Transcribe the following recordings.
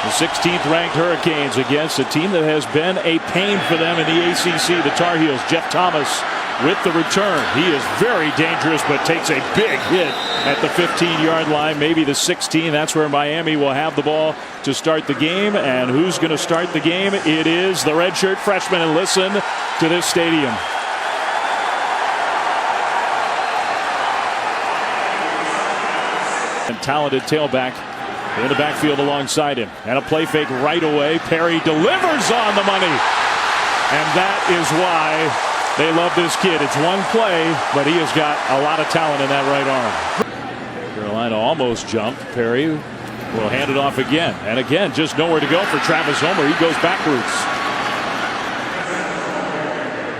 The 16th ranked Hurricanes against a team that has been a pain for them in the ACC. The Tar Heels. Jeff Thomas with the return. He is very dangerous, but takes a big hit at the 15-yard line, maybe the 16. That's where Miami will have the ball to start the game. And who's going to start the game? It is the redshirt freshman. And listen to this stadium. And talented tailback in the backfield alongside him. And a play fake right away. Perry delivers on the money. And that is why they love this kid. It's one play, but he has got a lot of talent in that right arm. Carolina almost jumped. Perry will hand it off again. And again, just nowhere to go for Travis Homer. He goes backwards.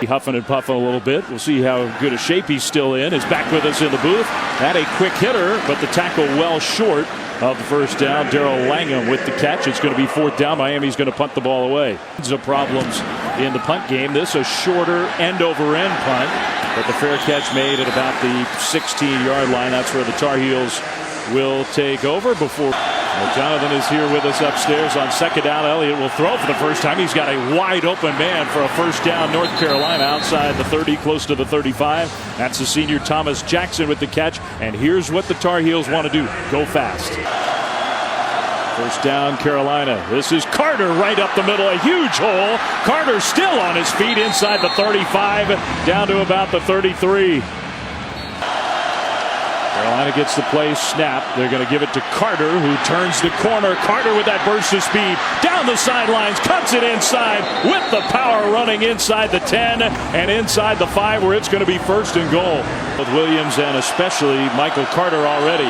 Huffing and puffing a little bit. We'll see how good a shape he's still in. Is back with us in the booth. Had a quick hitter, but the tackle well short of the first down. Darrell Langham with the catch. It's going to be 4th down. Miami's going to punt the ball away. Some problems in the punt game. This a shorter end-over-end punt, but the fair catch made at about the 16-yard line. That's where the Tar Heels will take over before. Well, Jonathan is here with us upstairs on 2nd down. Elliott will throw for the first time. He's got a wide open man for a first down. North Carolina outside the 30, close to the 35. That's the senior Thomas Jackson with the catch. And here's what the Tar Heels want to do. Go fast. First down, Carolina. This is Carter right up the middle. A huge hole. Carter still on his feet inside the 35, down to about the 33. Carolina gets the play snap. They're going to give it to Carter, who turns the corner. Carter with that burst of speed down the sidelines, cuts it inside with the power, running inside the 10 and inside the 5, where it's going to be 1st and goal. With Williams and especially Michael Carter already.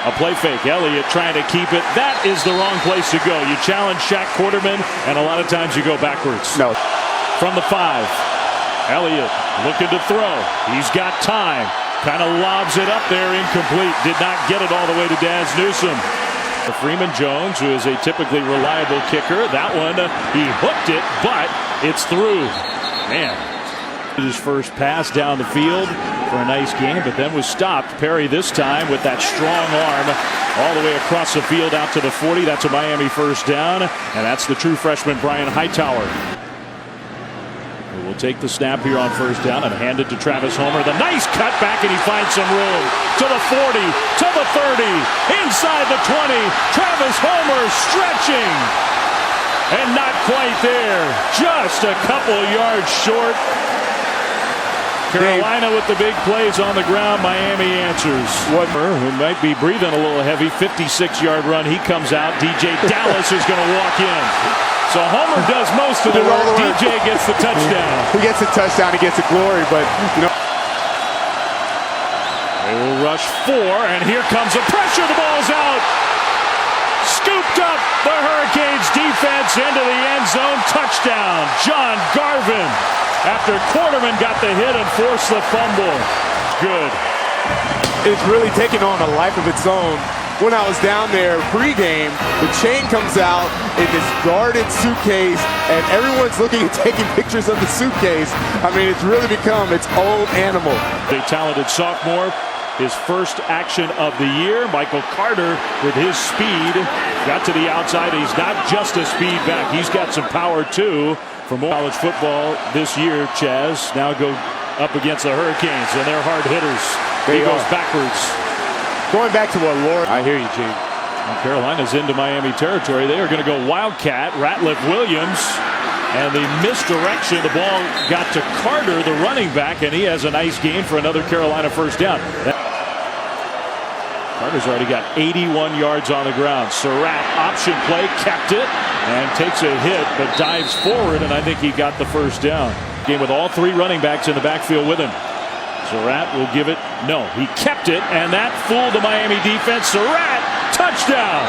A play fake. Elliott trying to keep it. That is the wrong place to go. You challenge Shaq Quarterman, and a lot of times you go backwards. No. From the 5, Elliott looking to throw. He's got time. Kind of lobs it up there, incomplete. Did not get it all the way to Daz Newsome. Freeman Jones, who is a typically reliable kicker. That one, he hooked it, but it's through. Man. His first pass down the field for a nice game, but then was stopped. Perry this time with that strong arm all the way across the field out to the 40. That's a Miami first down, and that's the true freshman Brian Hightower. We'll take the snap here on first down and hand it to Travis Homer. The nice cut back, and he finds some room to the 40, to the 30, inside the 20. Travis Homer stretching, and not quite there. Just a couple yards short. Carolina with the big plays on the ground. Miami answers. Who might be breathing a little heavy. 56-yard run. He comes out. DJ Dallas is going to walk in. So Homer does most of the work. DJ gets the touchdown. He gets the touchdown. He gets the glory, but you know. They will rush 4, and here comes the pressure. The ball's out. Scooped up the Hurricanes defense into the end zone. Touchdown, John Garvin. After Quarterman got the hit and forced the fumble. Good. It's really taking on a life of its own. When I was down there pregame, the chain comes out in this guarded suitcase, and everyone's looking and taking pictures of the suitcase. I mean, it's really become its own animal. The talented sophomore, his first action of the year. Michael Carter with his speed got to the outside. He's not just a speed back. He's got some power too. For more college football this year, Chaz now go up against the Hurricanes, and they're hard hitters. He goes backwards. Going back to what Laura. I hear you, Gene. Carolina's into Miami territory. They are going to go Wildcat. Ratliff Williams, and the misdirection. The ball got to Carter, the running back, and he has a nice gain for another Carolina first down. Carter's already got 81 yards on the ground. Surratt option play, kept it, and takes a hit, but dives forward, and I think he got the first down. Game with all 3 running backs in the backfield with him. Surratt will give it. No, he kept it, and that fooled the Miami defense. Surratt, touchdown.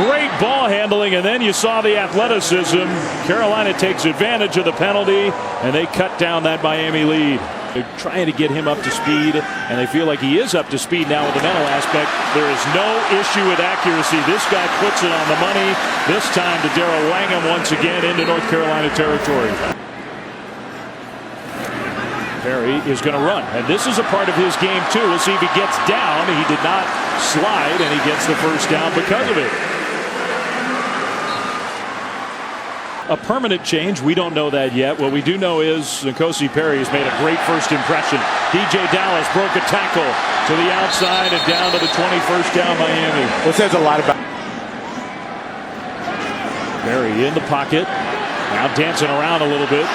Great ball handling, and then you saw the athleticism. Carolina takes advantage of the penalty, and they cut down that Miami lead. They're trying to get him up to speed, and they feel like he is up to speed now with the mental aspect. There is no issue with accuracy. This guy puts it on the money. This time to Darrell Langham once again into North Carolina territory. Perry is going to run, and this is a part of his game too. We'll see if he gets down. He did not slide, and he gets the first down because of it. a permanent change? We don't know that yet. What we do know is N'Kosi Perry has made a great first impression. DJ Dallas broke a tackle to the outside and down to the 21st down Miami. Well, it says a lot about Perry in the pocket. Now dancing around a little bit.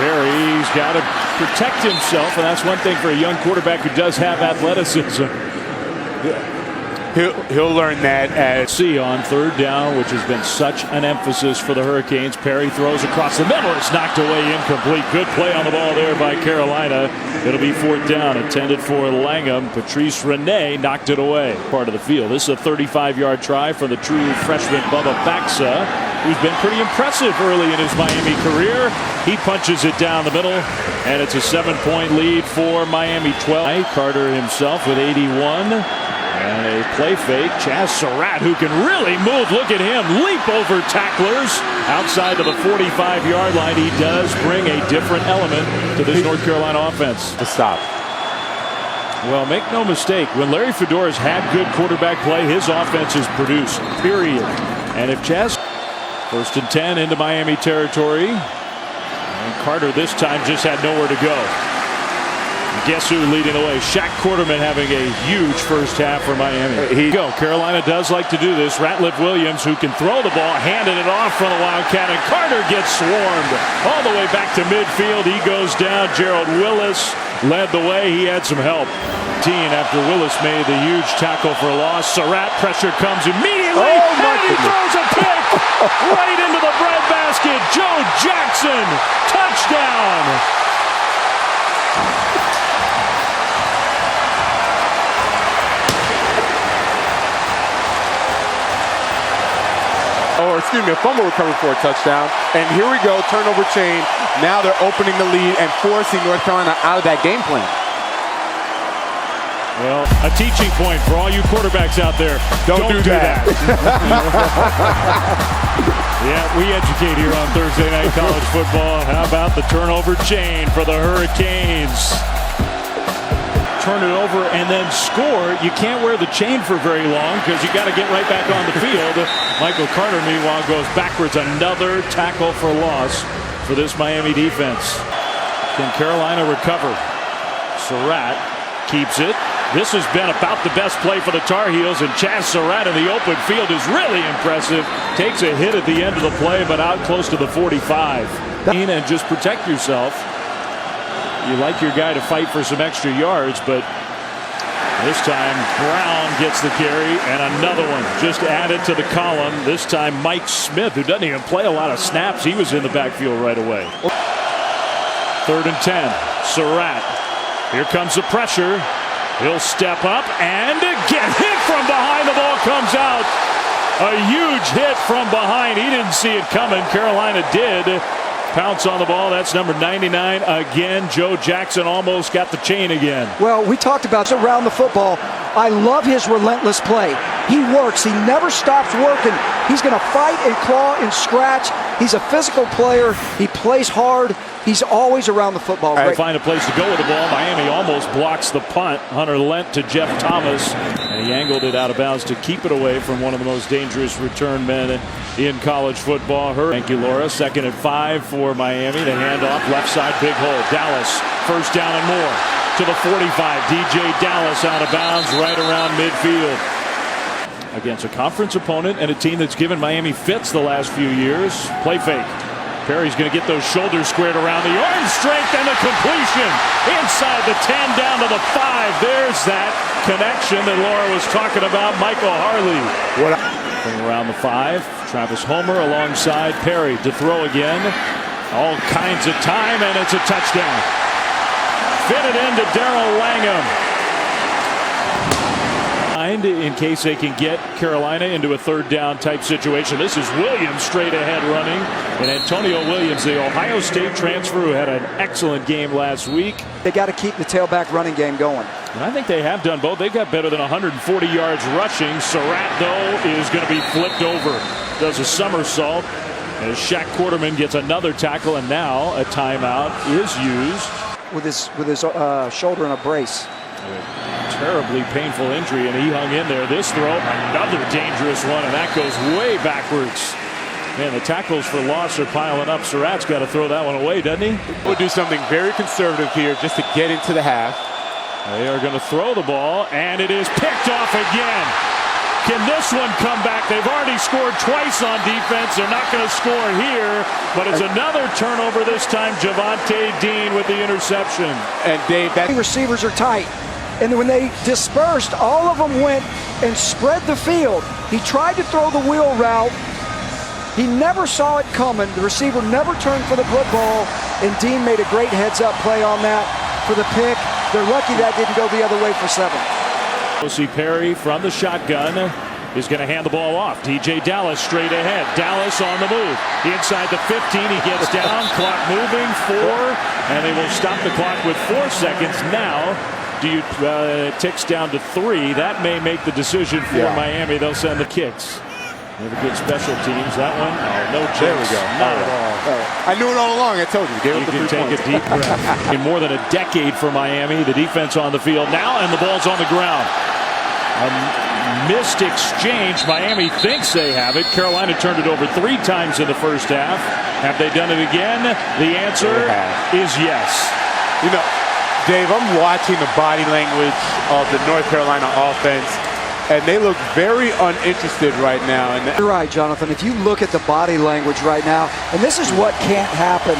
Perry's got to protect himself, and that's one thing for a young quarterback who does have athleticism. He'll learn that at C on third down, which has been such an emphasis for the Hurricanes. Perry throws across the middle. It's knocked away, incomplete. Good play on the ball there by Carolina. It'll be fourth down, intended for Langham. Patrice Rene knocked it away. Part of the field. This is a 35-yard try for the true freshman Bubba Baxa, who's been pretty impressive early in his Miami career. He punches it down the middle, and it's a 7-point lead for Miami 12. Carter himself with 81. And a play fake. Chaz Surratt, who can really move. Look at him leap over tacklers outside of the 45-yard line. He does bring a different element to this North Carolina offense. To stop. Well, make no mistake, when Larry Fedora's had good quarterback play, his offense is produced, period. And if Chaz, 1st and 10 into Miami territory, and Carter this time just had nowhere to go. Guess who leading the way? Shaq Quarterman having a huge first half for Miami. Carolina does like to do this. Ratliff Williams, who can throw the ball, handed it off from the Wildcat, and Carter gets swarmed all the way back to midfield. He goes down. Gerald Willis led the way. He had some help. After Willis made the huge tackle for loss. Surratt, pressure comes immediately, and he throws a pick right into the breadbasket. Joe Jackson, touchdown. A fumble recovery for a touchdown. And here we go, turnover chain. Now they're opening the lead and forcing North Carolina out of that game plan. Well, a teaching point for all you quarterbacks out there. Don't do that. Yeah, we educate here on Thursday Night College Football. How about the turnover chain for the Hurricanes? Turn it over and then score. You can't wear the chain for very long because you got to get right back on the field. Michael Carter, meanwhile, goes backwards. Another tackle for loss for this Miami defense. Can Carolina recover? Surratt keeps it. This has been about the best play for the Tar Heels, and Chaz Surratt in the open field is really impressive. Takes a hit at the end of the play, but out close to the 45. And just protect yourself. You like your guy to fight for some extra yards, but this time Brown gets the carry, and another one just added to the column. This time Mike Smith, who doesn't even play a lot of snaps, he was in the backfield right away. 3rd and 10. Surratt. Here comes the pressure. He'll step up and get hit from behind. The ball comes out. A huge hit from behind. He didn't see it coming. Carolina did. Pounce on the ball. That's number 99 again. Joe Jackson almost got the chain again. Well, we talked about around the football. I love his relentless play. He works. He never stops working. He's going to fight and claw and scratch. He's a physical player. He plays hard. He's always around the football. Right. Find a place to go with the ball. Miami almost blocks the punt. Hunter Lent to Jeff Thomas, and he angled it out of bounds to keep it away from one of the most dangerous return men in college football. Thank you, Laura. 2nd and 5 for Miami. The handoff, left side, big hole. Dallas, first down and more to the 45. DJ Dallas out of bounds right around midfield. Against a conference opponent and a team that's given Miami fits the last few years. Play fake. Perry's going to get those shoulders squared around the arm strength, and the completion inside the 10 down to the 5. There's that connection that Laura was talking about. Michael Harley from around the 5. Travis Homer alongside Perry to throw again. All kinds of time, and it's a touchdown. Fitted into Darrell Langham. In case they can get Carolina into a 3rd down type situation. This is Williams straight ahead running, and Antonio Williams, the Ohio State transfer who had an excellent game last week. They got to keep the tailback running game going. And I think they have done both. They got better than 140 yards rushing. Surratt, though, is going to be flipped over. Does a somersault as Shaq Quarterman gets another tackle, and now a timeout is used. With his shoulder in a brace. Terribly painful injury, and he hung in there. This throw, another dangerous one, and that goes way backwards. Man, the tackles for loss are piling up. Surratt's got to throw that one away, doesn't he? We'll do something very conservative here just to get into the half. They are going to throw the ball, and it is picked off again. Can this one come back? They've already scored twice on defense. They're not going to score here, but it's another turnover this time. Javonte Dean with the interception. And Dave, that Receivers are tight. And when they dispersed, all of them went and spread the field. He tried to throw the wheel route. He never saw it coming. The receiver never turned for the football, and Dean made a great heads-up play on that for the pick. They're lucky that didn't go the other way for 7. Josie Perry from the shotgun is going to hand the ball off. DJ Dallas straight ahead. Dallas on the move. Inside the 15, he gets down. Clock moving, 4, and they will stop the clock with 4 seconds. Now, ticks down to 3. That may make the decision for Miami. They'll send the kicks. They have a good special teams. That one, no chance. There we go. Not at all. I knew it all along. I told you. You can take a deep breath. In more than a decade for Miami, the defense on the field now, and the ball's on the ground. A missed exchange. Miami thinks they have it. Carolina turned it over 3 times in the first half. Have they done it again? The answer is yes. You know, Dave, I'm watching the body language of the North Carolina offense, and they look very uninterested right now. And you're right, Jonathan. If you look at the body language right now, and this is what can't happen.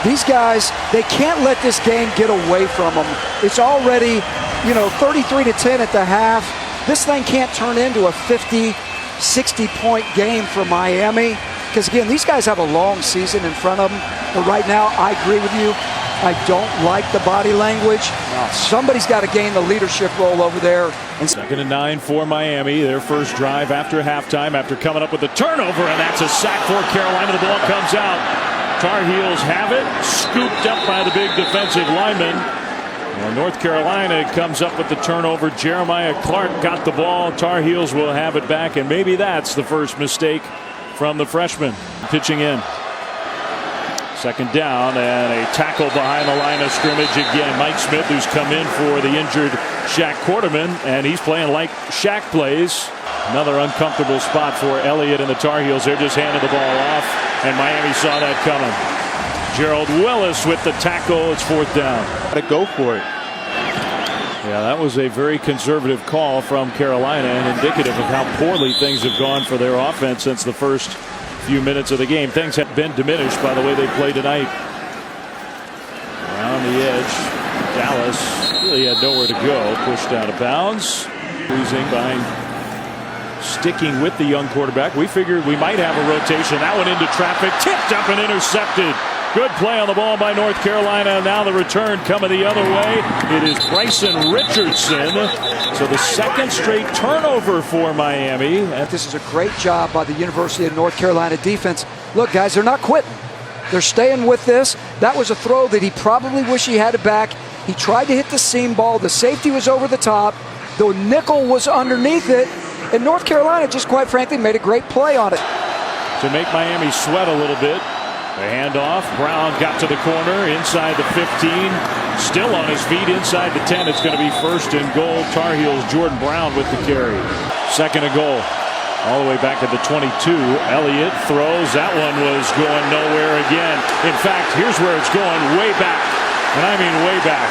These guys, they can't let this game get away from them. It's already, 33-10 at the half. This thing can't turn into a 50, 60-point game for Miami. Because, again, these guys have a long season in front of them. But right now, I agree with you. I don't like the body language. Somebody's got to gain the leadership role over there. And 2nd and 9 for Miami. Their first drive after halftime, after coming up with the turnover, and that's a sack for Carolina. The ball comes out. Tar Heels have it, scooped up by the big defensive lineman. And North Carolina comes up with the turnover. Jeremiah Clark got the ball. Tar Heels will have it back, and maybe that's the first mistake from the freshman. Pitching in. 2nd down, and a tackle behind the line of scrimmage again. Mike Smith, who's come in for the injured Shaq Quarterman, and he's playing like Shaq plays. Another uncomfortable spot for Elliott and the Tar Heels. They're just handing the ball off, and Miami saw that coming. Gerald Willis with the tackle. It's 4th down. to go for it. Yeah, that was a very conservative call from Carolina, and indicative of how poorly things have gone for their offense since the first few minutes of the game. Things have been diminished by the way they played tonight. Around the edge, Dallas really had nowhere to go. Pushed out of bounds. Losing behind, sticking with the young quarterback. We figured we might have a rotation. That one into traffic, tipped up and intercepted. Good play on the ball by North Carolina. Now the return coming the other way. It is Bryson Richardson. So the 2nd straight turnover for Miami. This is a great job by the University of North Carolina defense. Look, guys, they're not quitting. They're staying with this. That was a throw that he probably wished he had it back. He tried to hit the seam ball. The safety was over the top. The nickel was underneath it. And North Carolina just quite frankly made a great play on it. To make Miami sweat a little bit. The handoff. Brown got to the corner inside the 15. Still on his feet inside the 10. It's going to be 1st and goal. Tar Heels. Jordan Brown with the carry. 2nd and goal. All the way back at the 22. Elliott throws. That one was going nowhere again. In fact, here's where it's going. Way back. And I mean way back.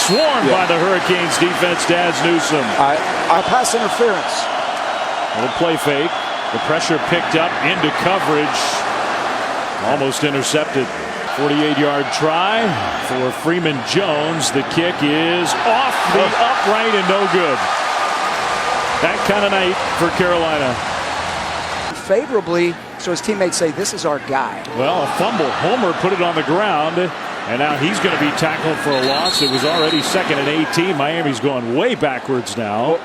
Swarmed by the Hurricanes defense. Daz Newsome. Pass interference. Little play fake. The pressure picked up into coverage. Almost intercepted. 48-yard try for Freeman Jones. The kick is off the upright and no good. That kind of night for Carolina. Favorably, so his teammates say, this is our guy. Well, a fumble. Homer put it on the ground, and now he's going to be tackled for a loss. It was already 2nd and 18. Miami's going way backwards now.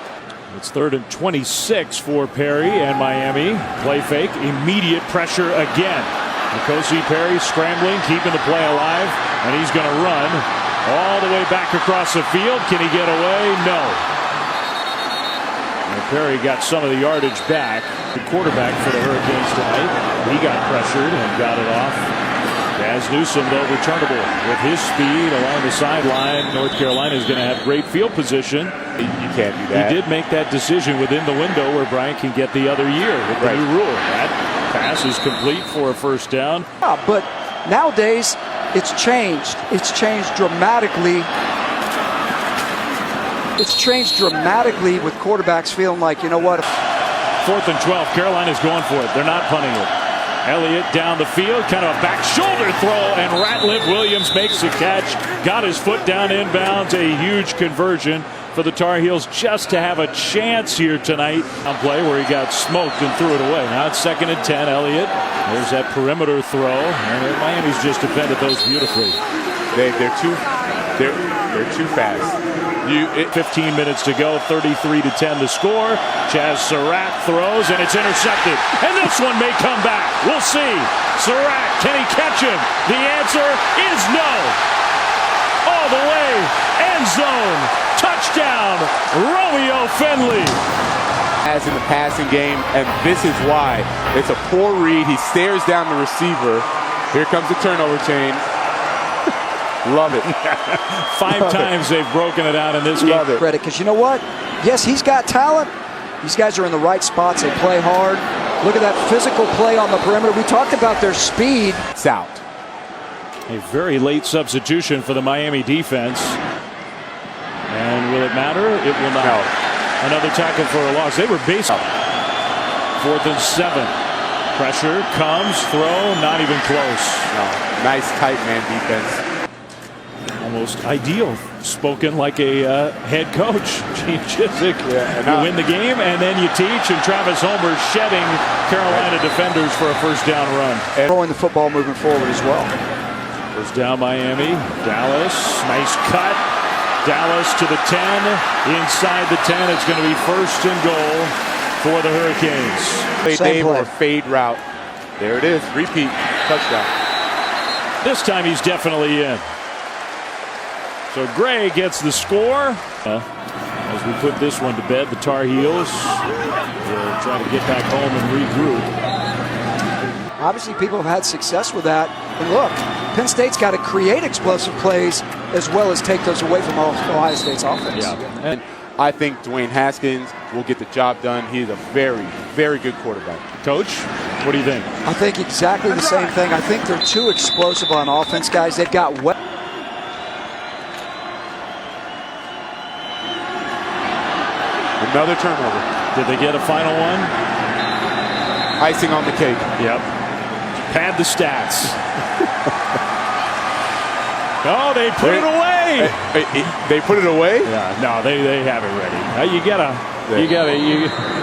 It's 3rd and 26 for Perry and Miami. Play fake. Immediate pressure again. Josie Perry scrambling, keeping the play alive, and he's going to run all the way back across the field. Can he get away? No. And Perry got some of the yardage back. The quarterback for the Hurricanes tonight. He got pressured and got it off. Daz Newsome, though, returnable with his speed along the sideline. North Carolina is going to have great field position. You can't do that. He did make that decision within the window where Bryant can get the other year with the new rule. That pass is complete for a first down. Yeah, but nowadays, it's changed. It's changed dramatically. It's changed dramatically with quarterbacks feeling like, you know what? 4th and 12. Carolina's going for it. They're not punting it. Elliott down the field, kind of a back shoulder throw, and Ratliff Williams makes the catch. Got his foot down inbounds. A huge conversion for the Tar Heels just to have a chance here tonight. On play where he got smoked and threw it away. Now it's 2nd and 10. Elliott. There's that perimeter throw. And Miami's just defended those beautifully. They're too fast. 15 minutes to go, 33-10 the score. Chaz Surratt throws, and it's intercepted. And this one may come back. We'll see. Surratt, can he catch him? The answer is no. All the way, end zone, touchdown, Romeo Finley. As in the passing game, and this is why. It's a poor read. He stares down the receiver. Here comes the turnover chain. Love it. 5 times they've broken it out in this game. Love it. Credit, because you know what? Yes, he's got talent. These guys are in the right spots. They play hard. Look at that physical play on the perimeter. We talked about their speed. It's out. A very late substitution for the Miami defense. And will it matter? It will not. No. Another tackle for a loss. They were base up. 4th and 7. Pressure comes, throw, not even close. No. Nice tight man defense. Almost ideal. Spoken like a head coach. Gene Chizik. You win the game and then you teach, and Travis Homer shedding Carolina defenders for a first down run. And throwing the football moving forward as well. First down Miami. Dallas. Nice cut. Dallas to the 10. Inside the 10. It's going to be 1st and goal for the Hurricanes. Dave or a fade route. There it is. Repeat. Touchdown. This time he's definitely in. So Gray gets the score. As we put this one to bed, the Tar Heels will try to get back home and regroup. Obviously, people have had success with that. And look, Penn State's got to create explosive plays as well as take those away from Ohio State's offense. Yeah. And I think Dwayne Haskins will get the job done. He's a very, very good quarterback. Coach, what do you think? I think exactly the same thing. I think they're too explosive on offense, guys. They've got Another turnover. Did they get a final one? Icing on the cake. Yep. Pad the stats. Oh, they put it away. They put it away? Yeah, no, they have it ready.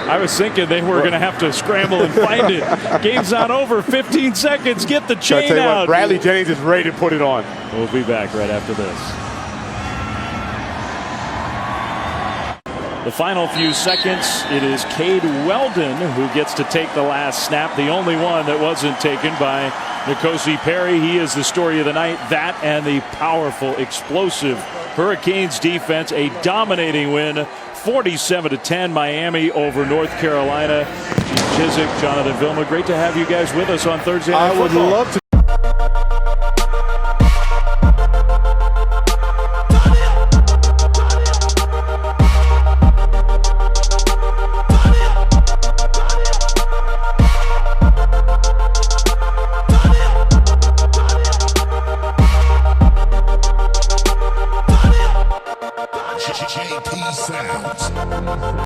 I was thinking they were going to have to scramble and find it. Game's not over. 15 seconds. Get the chain out. What, Bradley Jennings is ready to put it on. We'll be back right after this. The final few seconds, it is Cade Weldon who gets to take the last snap, the only one that wasn't taken by N'Kosi Perry. He is the story of the night. That and the powerful, explosive Hurricanes defense, a dominating win, 47-10 Miami over North Carolina. Gene Chizik, Jonathan Vilma, great to have you guys with us on Thursday Night Football. I would love to.